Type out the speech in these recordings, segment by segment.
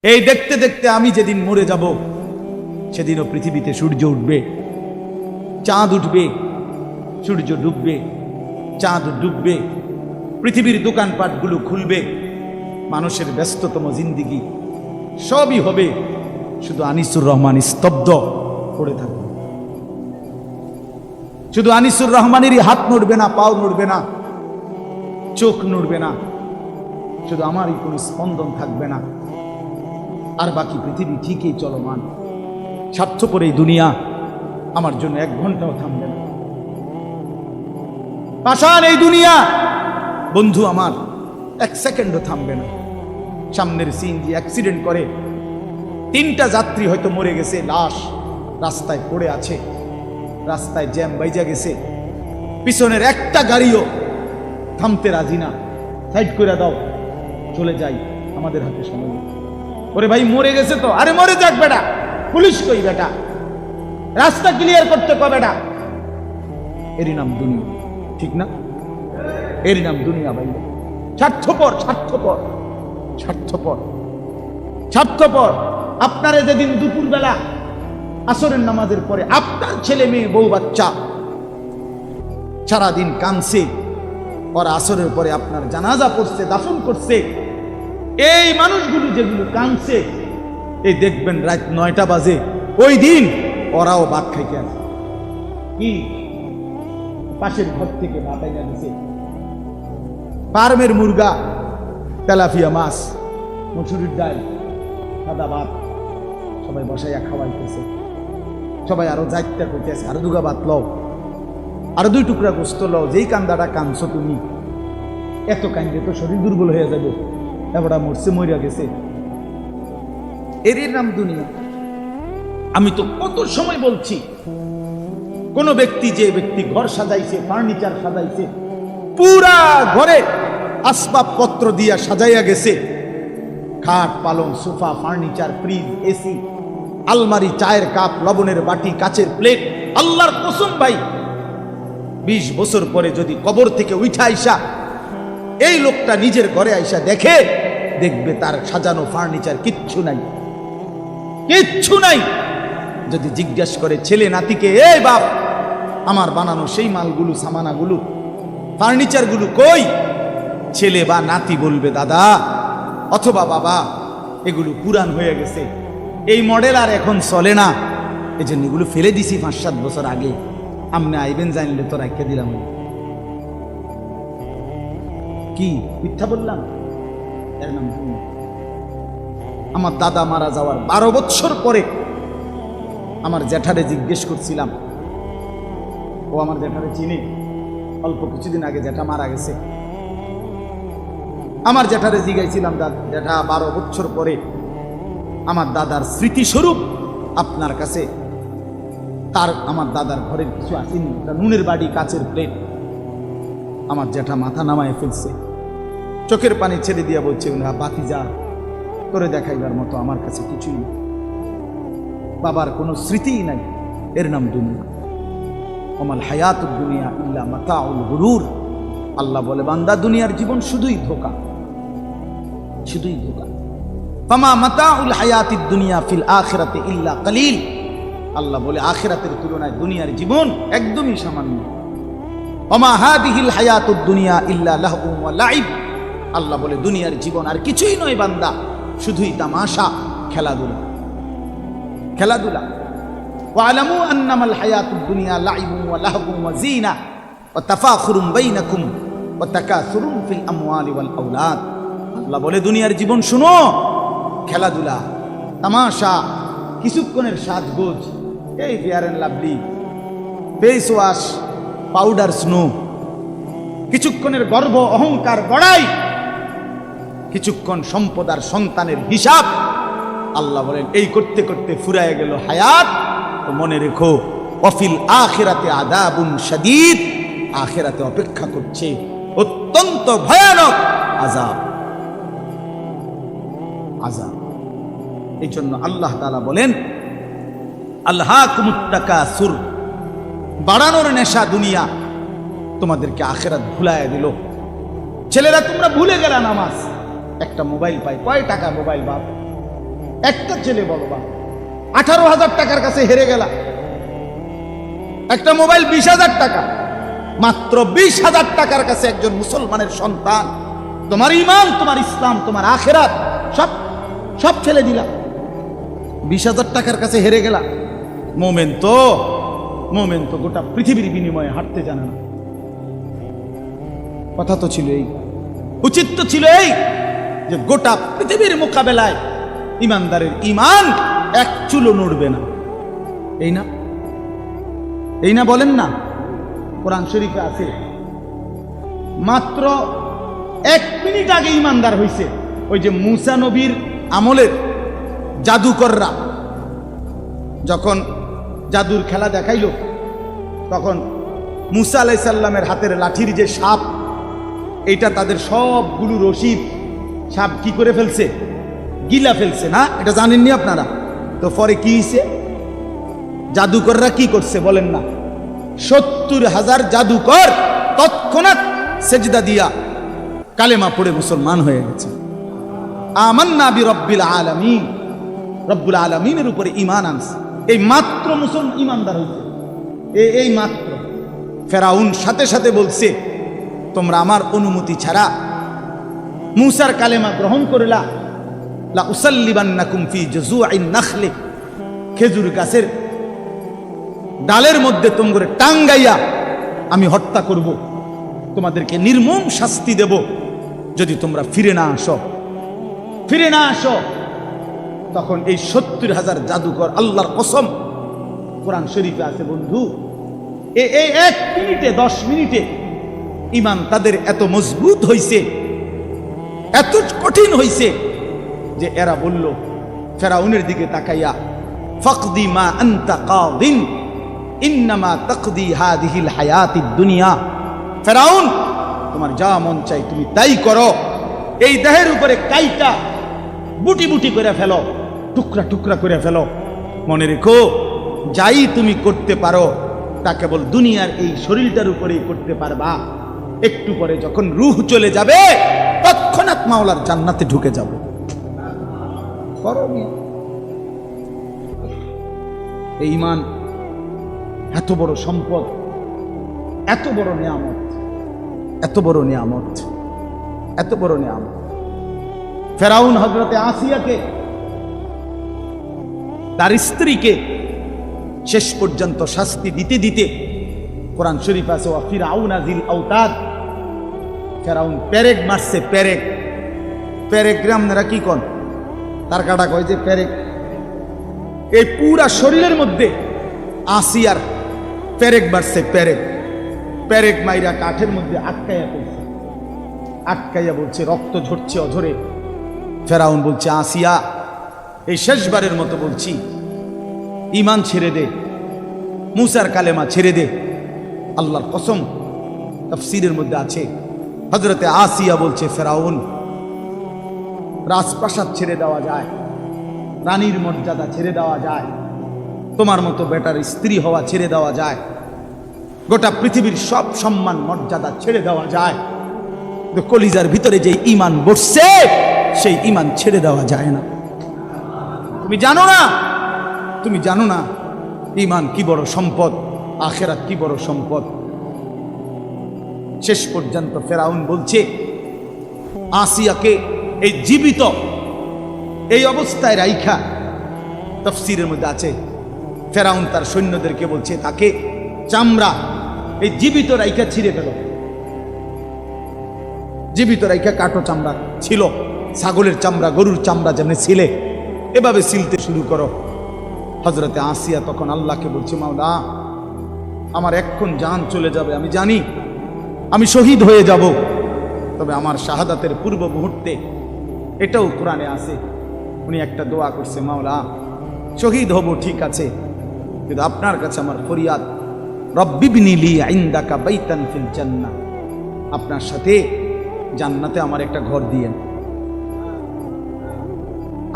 এই দেখতে দেখতে আমি যেদিন মরে যাব সেদিনও পৃথিবীতে সূর্য উঠবে, চাঁদ উঠবে, সূর্য ডুববে, চাঁদ ডুববে, পৃথিবীর দোকানপাটগুলো খুলবে, মানুষের ব্যস্ততম জিন্দিগি সবই হবে, শুধু আনিসুর রহমান স্তব্ধ পড়ে থাকবে। শুধু আনিসুর রহমানেরই হাত নড়বে না, পাও নড়বে না, চোখ নড়বে না, শুধু আমারই কোনো স্পন্দন থাকবে না, আর বাকি পৃথিবী ঠিকই চলমান। স্বার্থপর এই দুনিয়া আমার জন্য 1 ঘন্টাও থামবে না। পাষাণ এই দুনিয়া বন্ধু আমার 1 সেকেন্ডও থামবে না। সামনের সিএনজি অ্যাক্সিডেন্ট করে 3টা যাত্রী হয়তো মরে গেছে, লাশ রাস্তায় পড়ে আছে, রাস্তায় জ্যাম বাইজা গেছে, পিছনের একটা গাড়িও থামতে রাজি না, সাইড করে দাও, চলে যাই, আমাদের হাতে সময় নেই। ওরে ভাই মরে গেছে তো, আরে মরে যাক বেটা, পুলিশ কই বেটা, রাস্তা ক্লিয়ার করতে কো বেটা। এরই নাম দুনিয়া, ঠিক না? এরই নাম দুনিয়া ভাই। স্বার্থপর স্বার্থপর স্বার্থপর স্বার্থপর। আপনারে যেদিন দুপুরবেলা আসরের নামাজের পরে আপনার ছেলে মেয়ে বউ বাচ্চা সারাদিন কাঁদছে, ওরা আসরের পরে আপনার জানাজা পড়ছে, দাফন করছে, এই মানুষগুলো যেগুলো কাঁদছে, এই দেখবেন রাত 9টা বাজে, ওই দিন ওরাও ভাত খাইতে আসে। কি পাশের ঘর থেকে ভাত এনে দিছে, ফার্মের মুরগা, তেলাপিয়া মাছ, মসুরির ডাল, সাদা ভাত, সবাই বসাইয়া খাওয়াইতেছে। সবাই আরো যাইতে করতেছে, আরো 2 গা ভাত লও, আরো 2 টুকরা গোস্ত লও, যেই কান্দাটা কাঁদছো তুমি, এত কান্দে তো শরীর দুর্বল হয়ে যাবে, এবারটা মরছে, মরিয়া গেছে। এরই নাম দুনিয়া। আমি তো কত সময় বলছি, কোন ব্যক্তি, যে ব্যক্তি ঘর সাজাইছে, ফার্নিচার সাজাইছে, পুরা ঘরে আসবাবপত্র দিয়া সাজাইয়া গেছে, খাট, পালং, সোফা, ফার্নিচার, ফ্রিজ, এসি, আলমারি, চায়ের কাপ, লবণের বাটি, কাচের প্লেট, আল্লাহর কসম ভাই 20 বছর পরে যদি কবর থেকে উঠা আইসা এই লোকটা নিজের ঘরে আইসা দেখে, দেখবে তার সাজানো ফার্নিচার কিচ্ছু নাই, কিচ্ছু নাই। যদি জিজ্ঞেস করে ছেলে নাতিকে, এই বাপ আমার বানানো সেই মালগুলো, সামানাগুলো, ফার্নিচারগুলো কই, ছেলে বা নাতি বলবে দাদা অথবা বাবা এগুলো পুরান হয়ে গেছে, এই মডেল আর এখন চলে না, এই জন্য এগুলো ফেলে দিছি 5-7 বছর আগে, আপনি আইবেন জানলে তো রাখতে দিলাম। কি মিথ্যা বললাম? এর নাম দুনিয়া। আমার দাদা মারা যাওয়ার 12 বছর পরে আমার জ্যাঠারে জিজ্ঞেস করছিলাম, ও আমার জ্যাঠারে চিনি, অল্প কিছুদিন আগে জ্যাঠা মারা গেছে। আমার জ্যাঠারে জিজ্ঞাসিলাম, জ্যাঠা 12 বছর পরে আমার দাদার স্মৃতিস্বরূপ আপনার কাছে তার, আমার দাদার ঘরের কিছু আসেনি, নুনের বাড়ি, কাচের প্লেট। আমার জ্যাঠা মাথা নামায় ফেলছে, চোখের পানি ছেড়ে দিয়া বলছে, বাতিজা তোরে দেখাইবার মতো আমার কাছে কিছুই নেই, বাবার কোনো স্মৃতিই নাই। এর নাম দুনিয়া। ওমাল হায়াতুদ দুনিয়া ইল্লা মাতাউল গুরুর। আল্লাহ বলে, বান্দা দুনিয়ার জীবন শুধুই ধোঁকা, শুধুই ধোঁকা। ফামা মাতাউল হায়াতিদ দুনিয়া ফিল আখিরাতি ইল্লা কালিল। আল্লাহ বলে, আখিরাতের তুলনায় দুনিয়ার জীবন একদমই সামান্য। ওমা হাদিহিল হায়াতুদ দুনিয়া ইল্লা লাহবু ওয়া লাইব। আল্লাহ বলে, দুনিয়ার জীবন আর কিছুই নয় বান্দা, শুধুই তামাশা, খেলাধুলা, খেলাধুলা। ওয়ালামু আন্নামাল হায়াতুদ দুনিয়া লাইবুন ওয়া লাহবুন ওয়া জিনা ওয়া তাফাখুরুম বাইনাকুম ওয়া তাকাসুরুম ফিল আমওয়ালি ওয়াল আওলাদ। আল্লাহ বলে, দুনিয়ার জীবন শুনো, খেলাধুলা, তামাশা, কিছুক্ষণের সাজগোজ, এই fair and lovely, face wash, powder, snow, কিছুক্ষণের গর্ব, অহংকার, বড়াই, কিছুক্ষণ সম্পদ আর সন্তানের হিসাব। আল্লাহ বলেন, এই করতে করতে ফুরায় গেল হায়াত। তো মনে রেখো, ওয়াফিল আখিরাতে আযাবুন শাদীদ। আখিরাতে অপেক্ষা করছে অত্যন্ত ভয়ানক আযাব, আযাব। এই জন্য আল্লাহ তাআলা বলেন, আলহাকুমুত তাকাসুর, বাড়ানোর নেশা দুনিয়া তোমাদেরকে আখিরাত ভুলাইয়া দিল। ছেলেরা তোমরা ভুলে গেলা নামাজ, একটা মোবাইল পাই, কয় টাকা মোবাইল বাপ, একটা ছেলে বলো বা 18,000 টাকার কাছে হেরে গেলা, একটা মোবাইল 20,000 টাকা, মাত্র 20,000 টাকার কাছে একজন মুসলমানের সন্তান, তোমার ঈমান, তোমার ইসলাম, তোমার আখিরাত সব সব ফেলে দিলা, 20,000 টাকার কাছে হেরে গেলা। মোমেন তো গোটা পৃথিবীর বিনিময়ে হাঁটতে জানে না। কথা তো ছিল এই, উচিত তো ছিল এই যে গোটা পৃথিবীর মোকাবেলায় ইমানদারের ঈমান এক চুলো নড়বে না। এই না বলেন না? কোরআন শরীফে আছে মাত্র 1 মিনিট আগে ইমানদার হইছে ওই যে মুসা নবীর আমলের জাদুকররা যখন জাদুর খেলা দেখাইল, তখন মুসা আলাইহিস সালামের হাতের লাঠির যে সাপ, এটা তাদের সবগুলো রশিদ সাপ কি করে ফেলছে, গিলা ফেলছে না? এটা জানেননি আপনারা? তো পরে কি হয়েছে? জাদুকররা কি করছে বলেন না? 70,000 জাদুকর তৎক্ষণাৎ সেজদা দিয়া কালেমা পড়ে মুসলমান হয়ে গেছে। আমান্না বিরব্বিল আলামিন, রব্বুল আলামিনের উপরে ঈমান আনছে। এই মাত্র মুসলমান ঈমানদার হয়েছে, এই মাত্র। ফেরাউন সাথে সাথে বলছে, তোমরা আমার অনুমতি ছাড়া মুসার কালেমা গ্রহণ করলা, লা উসাল্লিবান্নাকুম ফি জুযুইন নাখলি, খেজুর গাছের ডালের মধ্যে তোমরা টাঙ্গাইয়া আমি হত্যা করব, তোমাদেরকে নির্মম শাস্তি দেব যদি তোমরা ফিরে না আসো। তখন এই 70,000 জাদুকর, আল্লাহর কসম, কোরআন শরীফে আছে বন্ধু, এই 1 মিনিটে 10 মিনিটে ঈমান তাদের এত মজবুত হইছে, এত কঠিন হইছে যে এরা বলল ফেরাউনের দিকে তাকাইয়া, ফাকদি মা আনতা কাদিন ইন্নামা তাকদি হাদিহিল হায়াতিদ দুনিয়া। ফেরাউন, তোমার যা মন চাই তুমি তাই করো, এই দেহের উপরে কাইটা বুটি বুটি করে ফেলো, টুকরা টুকরা করে ফেলো। মনে রেখো, যাই তুমি করতে পারো তা কেবল দুনিয়ার এই শরীরটার উপরেই করতে পারবা। একটু পরে যখন রূহ চলে যাবে তৎক্ষণাৎ মাওলার জান্নাতে ঢুকে যাবে। এই ঈমান এত বড় সম্পদ, এত বড় নিয়ামত, এত বড় নিয়ামত, এত বড় নিয়ামত। ফেরাউন হযরতে আসিয়াকে, তার স্ত্রীকে শেষ পর্যন্ত শাস্তি দিতে দিতে, কোরআন শরীফ আছে ওয়া ফিরআউনা যিল আওতাদ, ফেরাউন পেরেক মারছে, পেরেক আপনারা কি কোন তার কাটা কয় যে পেরেক, এই পুরা শরীরের মধ্যে আসিয়ার পেরেক মারছে, পেরেক মাইরা কাঠের মধ্যে আটকাইয়া বলছে, রক্ত ঝরছে অঝরে। ফেরাউন বলছে, আসিয়া এই শেষবারের মতো বলছি, ঈমান ছেড়ে দে, মুসার কালেমা ছেড়ে দে। আল্লাহর কসম, তাফসীরের মধ্যে আছে হযরতে আসিয়া বলছে, ফেরাউন, রাজপ্রাসাদ ছেড়ে দেওয়া যায়, রানীর মর্যাদা ছেড়ে দেওয়া যায়, তোমার মতো বেটার স্ত্রী হওয়া ছেড়ে দেওয়া যায়, গোটা পৃথিবীর সব সম্মান মর্যাদা ছেড়ে দেওয়া যায়, কলিজার ভিতরে যে ঈমান বসছে সেই ঈমান ছেড়ে দেওয়া যায় না। তুমি জানো না ঈমান কি বড় সম্পদ, আখিরাত কি বড় সম্পদ। শেষ পর্যন্ত ফেরাউন বলছে আসিয়াকে এই জীবিত এই অবস্থায় রাইখা, তাফসীরের মধ্যে আছে ফেরাউন তার সৈন্যদেরকে বলছে, তাকে চামড়া এই জীবিত রাইখা ছিঁড়ে ফেলো, জীবিত রাইখা কাটো, চামড়া ছিল, ছাগলের চামড়া, গরুর চামড়া যেমন ছিলে এভাবে ছিলতে শুরু করো। হযরতে আসিয়া তখন আল্লাহকে বলছে, মাওলা, আমার এক্ষণ জান চলে যাবে, আমি জানি আমি শহীদ হয়ে যাব, তবে আমার শাহাদাতের পূর্ব মুহূর্তে, এটাও কোরআনে আছে, উনি একটা দোয়া করছে, মাওলা শহীদ হব ঠিক আছে, কিন্তু আপনার কাছে আমার ফরিয়াদ, রব্বিবনি লি ইনদাকা বাইতান ফিল জান্নাহ, আপনার সাথে জান্নাতে আমার একটা ঘর দিয়েন,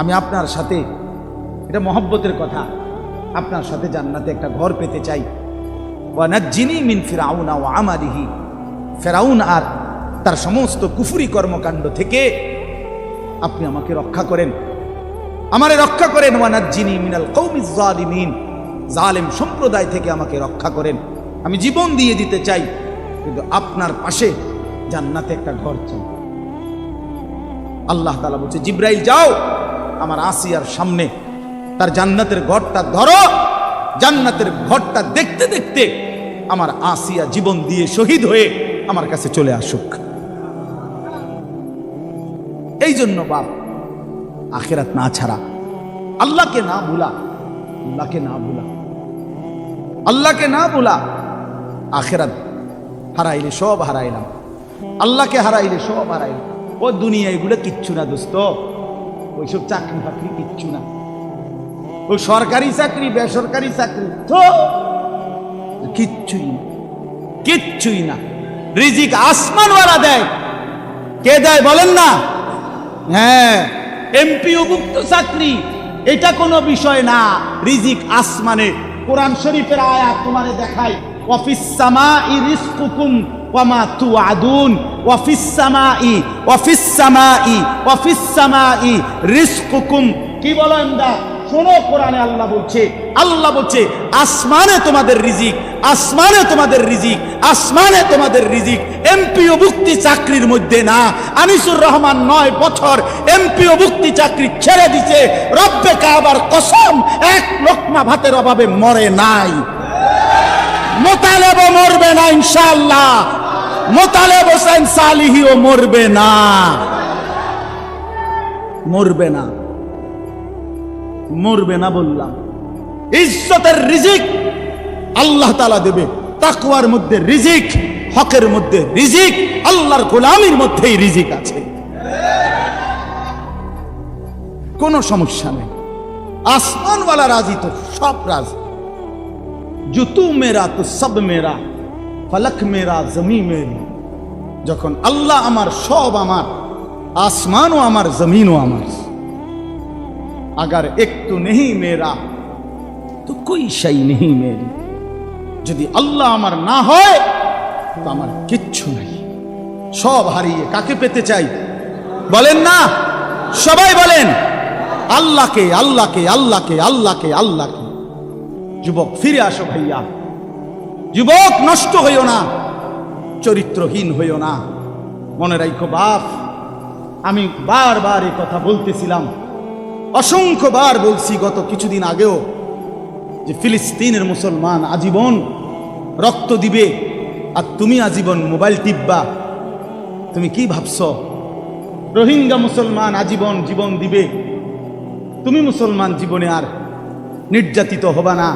আমি আপনার সাথে, এটা মহব্বতের কথা, আপনার সাথে জান্নাতে একটা ঘর পেতে চাই। ওয়া নাজ্জিনি মিন ফিরআউনা ওয়া আমালিহি, ফেরাউন আর তার সমস্ত কুফরি কর্মকাণ্ড থেকে আপনি আমাকে রক্ষা করেন। আমারে রক্ষা করেন, ওয়ানাজ্জিনি মিনাল কওমিজ জালিমিন, জালেম সম্প্রদায় থেকে আমাকে রক্ষা করেন। আমি জীবন দিয়ে দিতে চাই, কিন্তু আপনার পাশে জান্নাতে একটা ঘর চাই। আল্লাহ তাআলা বলছে, জিব্রাইল যাও আমার আসিয়ার সামনে তার জান্নাতের ঘরটা ধরো। জান্নাতের ঘরটা দেখতে দেখতে আমার আসিয়া জীবন দিয়ে শহীদ হয়ে আমার কাছে চলে আসুক। এই জন্য বাপ, আখিরাত না ছাড়া, আল্লাহকে না ভুলা, আল্লাহকে না ভুলা, আল্লাহকে না ভুলা, আখিরাত হারাইলে সব হারাইলাম, আল্লাহকে হারাইলে সব হারাইলাম। ও দুনিয়া এগুলো কিচ্ছু না দোস্ত, ওইসব চাকরি বাকরি কিচ্ছু না, ওই সরকারি চাকরি বেসরকারি চাকরি তো কিচ্ছুই না, কিচ্ছুই না। রিজিক আসমানওয়ালা দেয়। কে দেয় বলেন না? হ্যাঁ, এমপিওভুক্ত চাকরি এটা কোনো বিষয় না, রিজিক আসমানে। কোরআন শরীফের আয়াত তোমারে দেখাই, ওয়াফিস সামাই রিজকুকুম ওয়ামা তুআদুন, ওয়াফিস সামাই ওয়াফিস সামাই ওয়াফিস সামাই রিজকুকুম। কি বলেন দা? শোনো, কোরআনে আল্লাহ বলছে, আল্লাহ বলছে আসমানে তোমাদের রিজিক, আসমানে তোমাদের রিজিক, আসমানে তোমাদের রিজিক। এমপিওভুক্তি চাকরির মধ্যে না। আনিসুর রহমান 9 বছর এমপিওভুক্তি চাকরি ছেড়ে দিছে। রব্বে কাবার কসম, এক লোকমা ভাতের অভাবে মরে নাই। মোতালেবও মরবে না ইনশাআল্লাহ, মোতালেব হোসেন সালিহিও মরবে না, মরবে না, মরবে না বললাম। ইজ্জতের রিজিক আল্লাহ তাআলা দেবে। তাকওয়ার মধ্যে রিজিক, হকের মধ্যে রিজিক, আল্লাহর গোলামির মধ্যেই রিজিক আছে, কোনো সমস্যা নেই। আসমানওয়ালা রাজি তো সব রাজি। जो तू मेरा तो सब मेरा, फलक मेरा जमी मेरी। যখন আল্লাহ আমার, সব আমার, আসমানও আমার, জমিনও আমার। अगर एक तो नहीं मेरा तो कोई शै नहीं मेरी। যদি আল্লাহ আমার না হয় তো আমার কিচ্ছু নাই। সব হারিয়ে কাকে পেতে চাই বলেন না? সবাই বলেন আল্লাহকে, আল্লাহকে, আল্লাহকে, আল্লাহকে, আল্লাহকে। যুবক ফিরে আসো ভাইয়া, যুবক নষ্ট হইও না, চরিত্রহীন হইও না। মনে রাখো বাপ, আমি বারবার এই কথা বলতেছিলাম, অসংখ্যবার বলছি গত কিছুদিন আগেও, যে ফিলিস্তিনের মুসলমান আজীবন রক্ত দিবে আর তুমি আজীবন মোবাইল টিপবা। তুমি কি ভাবছো? রোহিঙ্গা মুসলমান আজীবন জীবন দিবে, তুমি মুসলমান জীবনে আর নির্যাতিত হবা না।